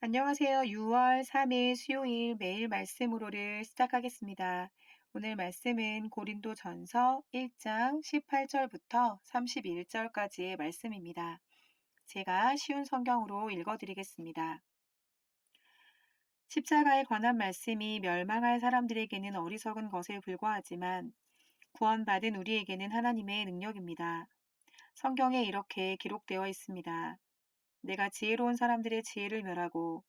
안녕하세요. 6월 3일 수요일 매일 말씀으로를 시작하겠습니다. 오늘 말씀은 고린도전서 1장 18절부터 31절까지의 말씀입니다. 제가 쉬운 성경으로 읽어드리겠습니다. 십자가에 관한 말씀이 멸망할 사람들에게는 어리석은 것에 불과하지만 구원받은 우리에게는 하나님의 능력입니다. 성경에 이렇게 기록되어 있습니다. 내가 지혜로운 사람들의 지혜를 멸하고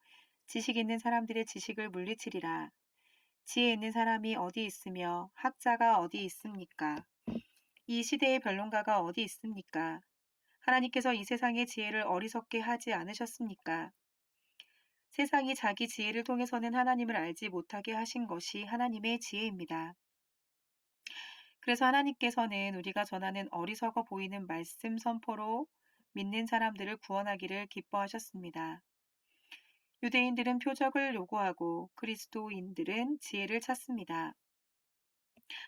지식 있는 사람들의 지식을 물리치리라. 지혜 있는 사람이 어디 있으며 학자가 어디 있습니까? 이 시대의 변론가가 어디 있습니까? 하나님께서 이 세상의 지혜를 어리석게 하지 않으셨습니까? 세상이 자기 지혜를 통해서는 하나님을 알지 못하게 하신 것이 하나님의 지혜입니다. 그래서 하나님께서는 우리가 전하는 어리석어 보이는 말씀 선포로 믿는 사람들을 구원하기를 기뻐하셨습니다. 유대인들은 표적을 요구하고 그리스도인들은 지혜를 찾습니다.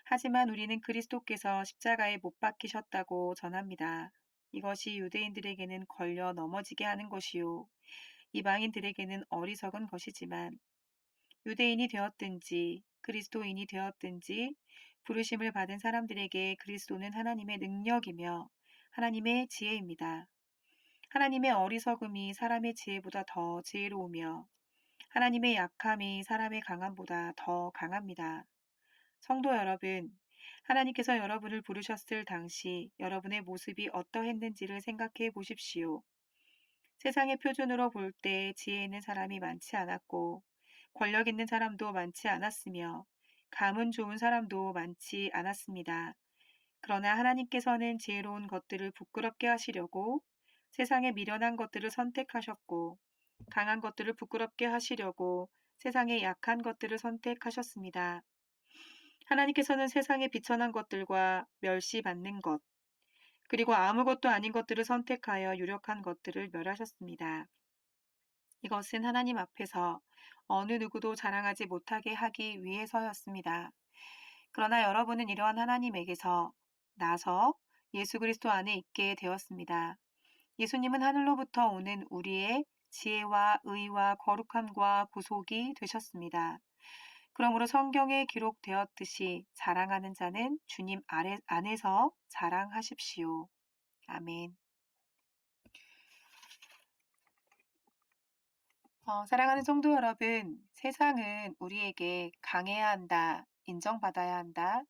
하지만 우리는 그리스도께서 십자가에 못 박히셨다고 전합니다. 이것이 유대인들에게는 걸려 넘어지게 하는 것이요. 이방인들에게는 어리석은 것이지만 유대인이 되었든지 그리스도인이 되었든지 부르심을 받은 사람들에게 그리스도는 하나님의 능력이며 하나님의 지혜입니다. 하나님의 어리석음이 사람의 지혜보다 더 지혜로우며 하나님의 약함이 사람의 강함보다 더 강합니다. 성도 여러분, 하나님께서 여러분을 부르셨을 당시 여러분의 모습이 어떠했는지를 생각해 보십시오. 세상의 표준으로 볼 때 지혜 있는 사람이 많지 않았고, 권력 있는 사람도 많지 않았으며, 감은 좋은 사람도 많지 않았습니다. 그러나 하나님께서는 지혜로운 것들을 부끄럽게 하시려고 세상에 미련한 것들을 선택하셨고, 강한 것들을 부끄럽게 하시려고 세상의 약한 것들을 선택하셨습니다. 하나님께서는 세상의 비천한 것들과 멸시받는 것, 그리고 아무것도 아닌 것들을 선택하여 유력한 것들을 멸하셨습니다. 이것은 하나님 앞에서 어느 누구도 자랑하지 못하게 하기 위해서였습니다. 그러나 여러분은 이러한 하나님에게서 나서 예수 그리스도 안에 있게 되었습니다. 예수님은 하늘로부터 오는 우리의 지혜와 의와 거룩함과 구속이 되셨습니다. 그러므로 성경에 기록되었듯이 자랑하는 자는 주님 안에서 자랑하십시오. 아멘. 사랑하는 성도 여러분, 세상은 우리에게 강해야 한다, 인정받아야 한다,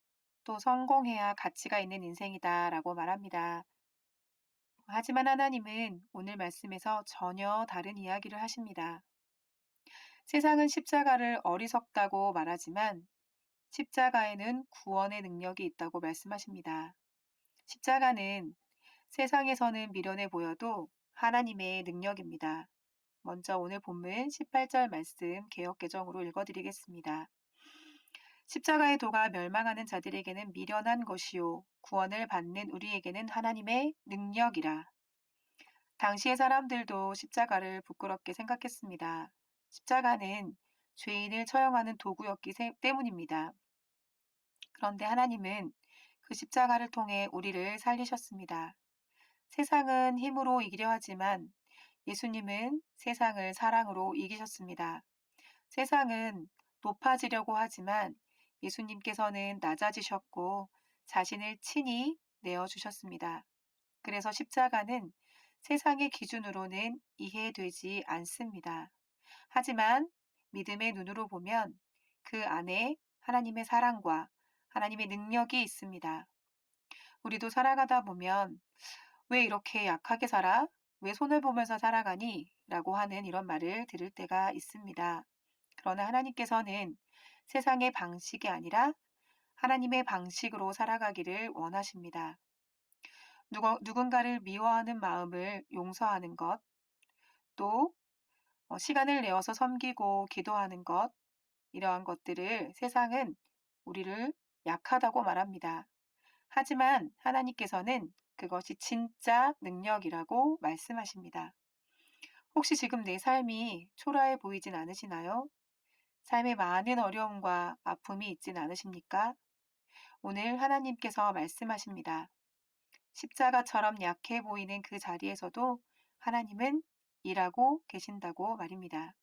또 성공해야 가치가 있는 인생이다 라고 말합니다. 하지만 하나님은 오늘 말씀에서 전혀 다른 이야기를 하십니다. 세상은 십자가를 어리석다고 말하지만 십자가에는 구원의 능력이 있다고 말씀하십니다. 십자가는 세상에서는 미련해 보여도 하나님의 능력입니다. 먼저 오늘 본문 18절 말씀 개역개정으로 읽어드리겠습니다. 십자가의 도가 멸망하는 자들에게는 미련한 것이요 구원을 받는 우리에게는 하나님의 능력이라. 당시의 사람들도 십자가를 부끄럽게 생각했습니다. 십자가는 죄인을 처형하는 도구였기 때문입니다. 그런데 하나님은 그 십자가를 통해 우리를 살리셨습니다. 세상은 힘으로 이기려 하지만 예수님은 세상을 사랑으로 이기셨습니다. 세상은 높아지려고 하지만 예수님께서는 낮아지셨고 자신을 친히 내어주셨습니다. 그래서 십자가는 세상의 기준으로는 이해되지 않습니다. 하지만 믿음의 눈으로 보면 그 안에 하나님의 사랑과 하나님의 능력이 있습니다. 우리도 살아가다 보면 왜 이렇게 약하게 살아? 왜 손을 보면서 살아가니? 라고 하는 이런 말을 들을 때가 있습니다. 그러나 하나님께서는 세상의 방식이 아니라 하나님의 방식으로 살아가기를 원하십니다. 누군가를 미워하는 마음을 용서하는 것, 또 시간을 내어서 섬기고 기도하는 것, 이러한 것들을 세상은 우리를 약하다고 말합니다. 하지만 하나님께서는 그것이 진짜 능력이라고 말씀하십니다. 혹시 지금 내 삶이 초라해 보이진 않으시나요? 삶에 많은 어려움과 아픔이 있진 않으십니까? 오늘 하나님께서 말씀하십니다. 십자가처럼 약해 보이는 그 자리에서도 하나님은 일하고 계신다고 말입니다.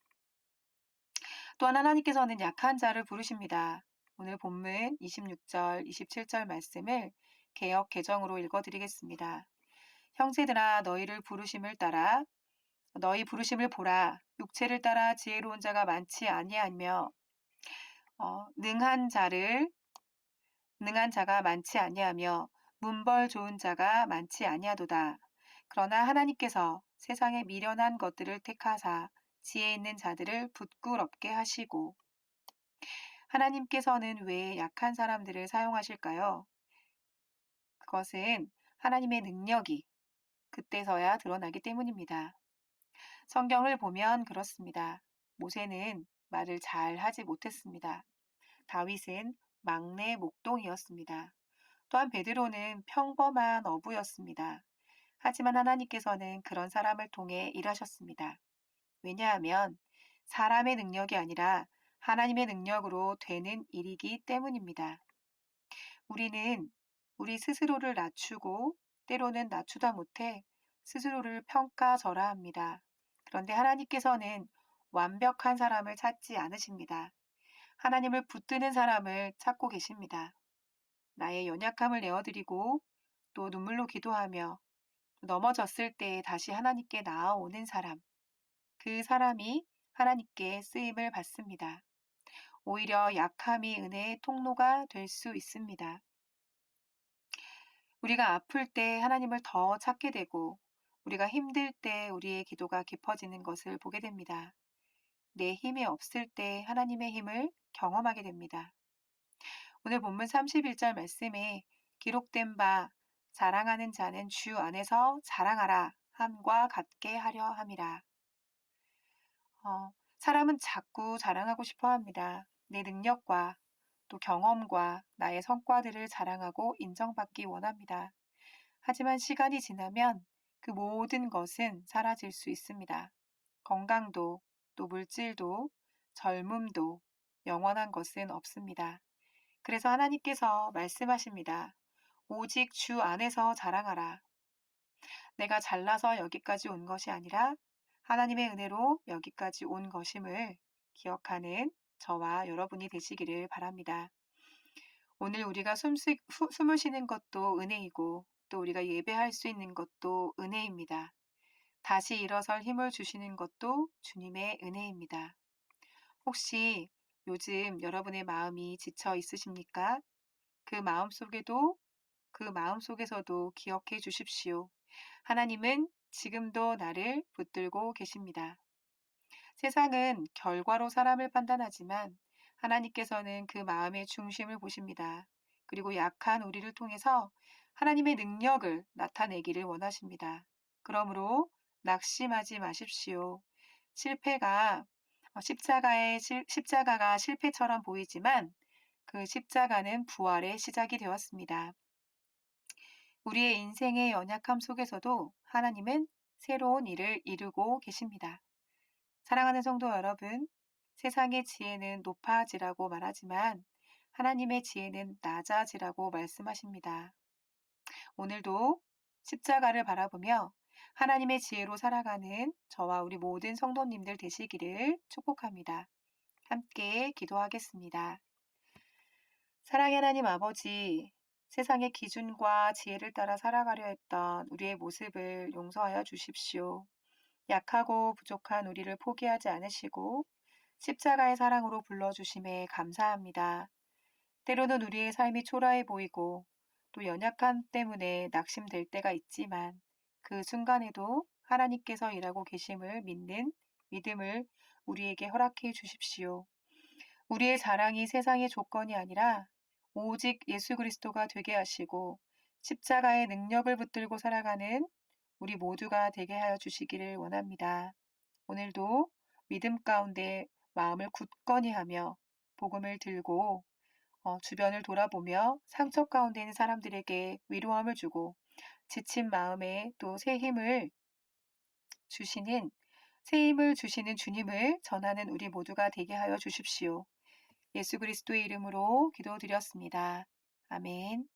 또한 하나님께서는 약한 자를 부르십니다. 오늘 본문 26절, 27절 말씀을 개역 개정으로 읽어드리겠습니다. 형제들아 너희 부르심을 보라. 육체를 따라 지혜로운 자가 많지 아니하며 능한 자가 많지 아니하며 문벌 좋은 자가 많지 아니하도다. 그러나 하나님께서 세상의 미련한 것들을 택하사 지혜 있는 자들을 부끄럽게 하시고. 하나님께서는 왜 약한 사람들을 사용하실까요? 그것은 하나님의 능력이 그때서야 드러나기 때문입니다. 성경을 보면 그렇습니다. 모세는 말을 잘 하지 못했습니다. 다윗은 막내 목동이었습니다. 또한 베드로는 평범한 어부였습니다. 하지만 하나님께서는 그런 사람을 통해 일하셨습니다. 왜냐하면 사람의 능력이 아니라 하나님의 능력으로 되는 일이기 때문입니다. 우리는 우리 스스로를 낮추고 때로는 낮추다 못해 스스로를 평가절하합니다. 그런데 하나님께서는 완벽한 사람을 찾지 않으십니다. 하나님을 붙드는 사람을 찾고 계십니다. 나의 연약함을 내어드리고 또 눈물로 기도하며 넘어졌을 때 다시 하나님께 나아오는 사람, 그 사람이 하나님께 쓰임을 받습니다. 오히려 약함이 은혜의 통로가 될 수 있습니다. 우리가 아플 때 하나님을 더 찾게 되고 우리가 힘들 때 우리의 기도가 깊어지는 것을 보게 됩니다. 내 힘이 없을 때 하나님의 힘을 경험하게 됩니다. 오늘 본문 31절 말씀에 기록된 바 자랑하는 자는 주 안에서 자랑하라 함과 같게 하려 함이라. 사람은 자꾸 자랑하고 싶어 합니다. 내 능력과 또 경험과 나의 성과들을 자랑하고 인정받기 원합니다. 하지만 시간이 지나면 그 모든 것은 사라질 수 있습니다. 건강도, 또 물질도, 젊음도 영원한 것은 없습니다. 그래서 하나님께서 말씀하십니다. 오직 주 안에서 자랑하라. 내가 잘나서 여기까지 온 것이 아니라 하나님의 은혜로 여기까지 온 것임을 기억하는 저와 여러분이 되시기를 바랍니다. 오늘 우리가 숨을 쉬는 것도 은혜이고 또 우리가 예배할 수 있는 것도 은혜입니다. 다시 일어설 힘을 주시는 것도 주님의 은혜입니다. 혹시 요즘 여러분의 마음이 지쳐 있으십니까? 그 마음 속에서도 기억해 주십시오. 하나님은 지금도 나를 붙들고 계십니다. 세상은 결과로 사람을 판단하지만 하나님께서는 그 마음의 중심을 보십니다. 그리고 약한 우리를 통해서 하나님의 능력을 나타내기를 원하십니다. 그러므로 낙심하지 마십시오. 실패가 십자가가 실패처럼 보이지만 그 십자가는 부활의 시작이 되었습니다. 우리의 인생의 연약함 속에서도 하나님은 새로운 일을 이루고 계십니다. 사랑하는 성도 여러분, 세상의 지혜는 높아지라고 말하지만 하나님의 지혜는 낮아지라고 말씀하십니다. 오늘도 십자가를 바라보며 하나님의 지혜로 살아가는 저와 우리 모든 성도님들 되시기를 축복합니다. 함께 기도하겠습니다. 사랑의 하나님 아버지, 세상의 기준과 지혜를 따라 살아가려 했던 우리의 모습을 용서하여 주십시오. 약하고 부족한 우리를 포기하지 않으시고 십자가의 사랑으로 불러주심에 감사합니다. 때로는 우리의 삶이 초라해 보이고 또 연약함 때문에 낙심될 때가 있지만 그 순간에도 하나님께서 일하고 계심을 믿는 믿음을 우리에게 허락해 주십시오. 우리의 자랑이 세상의 조건이 아니라 오직 예수 그리스도가 되게 하시고 십자가의 능력을 붙들고 살아가는 우리 모두가 되게 하여 주시기를 원합니다. 오늘도 믿음 가운데 마음을 굳건히 하며 복음을 들고 주변을 돌아보며 상처 가운데 있는 사람들에게 위로함을 주고 지친 마음에 또 주시는 새 힘을 주시는 주님을 전하는 우리 모두가 되게 하여 주십시오. 예수 그리스도의 이름으로 기도드렸습니다. 아멘.